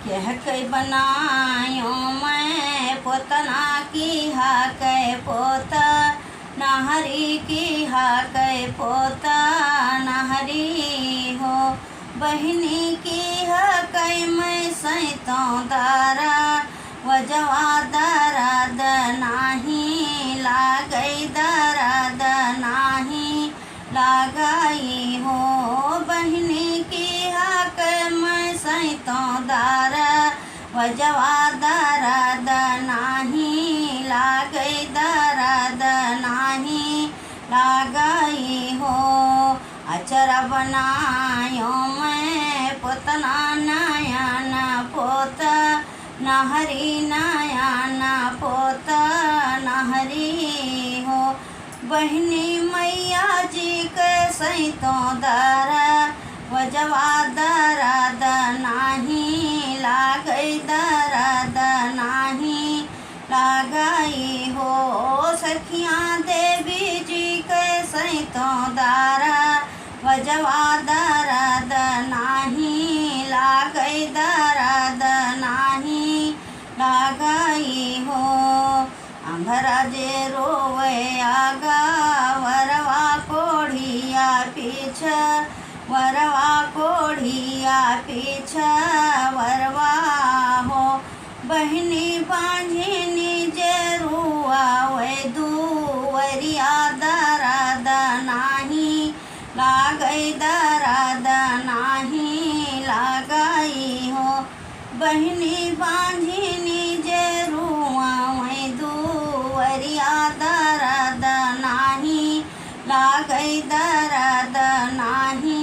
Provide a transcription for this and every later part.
कह कई बनायो मैं पोतना की हा कै पोता नहरी की हा कै पोता नहरी हो। बहिनी की हा कै मैं सैतों दारा वजवा दराद नाही लागई दराद नाही लगाई हो। बहिनी की हा कै मैं सैतों दारा वजवा दराद नाही लागई दराद नाही लगाई हो। अचरा बनायो मैं पोतना नयन पोता नहरी नयन पोता नहरी हो। बहिनी मैया जी के सैतों दारा वजवा दराद नाही लागई दराद नाही लगाई हो। सखियाँ देवी जी के सैतों दारा वजवा दराद नाही लागई दराद नाही लगाई हो। अंधरा जे रोवे आगा वरवा कोढ़िया पीछा वरवा कोढ़िया पीछा वरवा हो। बहिनी बांझिनी जे रुआ वे दुवरिया दराद नाही लागई दराद नाही लगाई हो। बहिनी बांझिनी जे रुआ वे दुवरिया दराद नाही लागई दराद नाही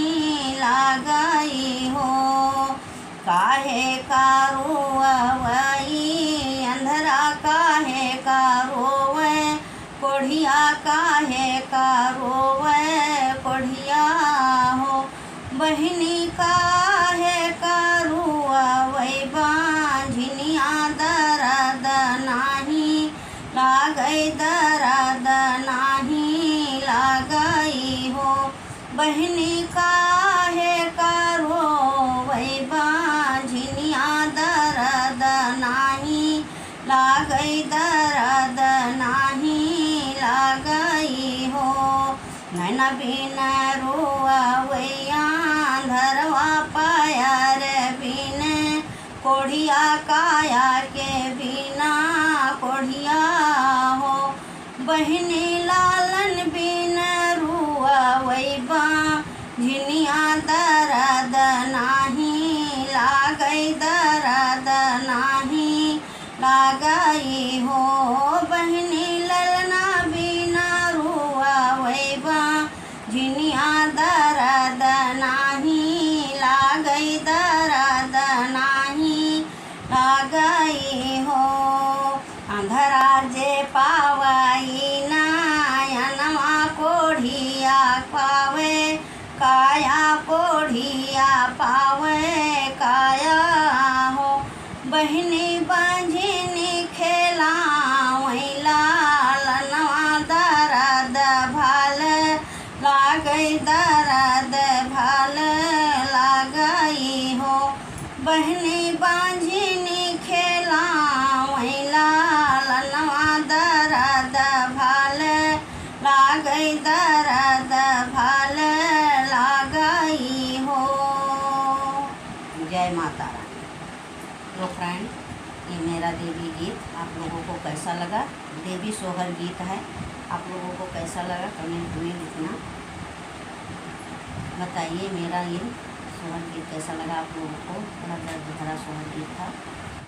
लगाई हो। काहे कारोवई अंधरा काहे कारोवे कोढ़िया काहे कारोवे कोढ़िया हो। बहिनी काहे कारोवई बांझिनिया दराद नाही लागई दराद नाही लगाई हो। बहिनी काहे कारोवई बांझिनिया दराद नाही लागई दराद नाही लगाई हो। नैना बिन रोवैया धरवा पाया रे बिन कोढ़िया काया के बिना कोढ़िया हो। बहिनी लालन बिन रुआवई बांझिनिया दराद नाही लागई दराद नाही लगाई हो। बहिनी ललना बिना रुआवई बांझिनिया दराद नाही लागई दराद नाही लगाई हो। अंधरा जे पावई नयनवा कोढ़िया पावे काया कोढ़िया पावे काया हो। बहिनी बांझिनी खेलावई लालनवा दराद भाल लागई दराद भाल लगाई हो। बहिनी बांझिनी खेलावई लालनवा दराद भाल लागई दराद भाल लगाई हो। जय माता रानी। तो फ्रेंड, ये मेरा देवी गीत आप लोगों को कैसा लगा? देवी सोहर गीत है, आप लोगों को कैसा लगा कमेंट में लिखना बताइए। मेरा ये सोहर गीत कैसा लगा आप लोगों को? बड़ा दर्द भरा सोहर गीत था।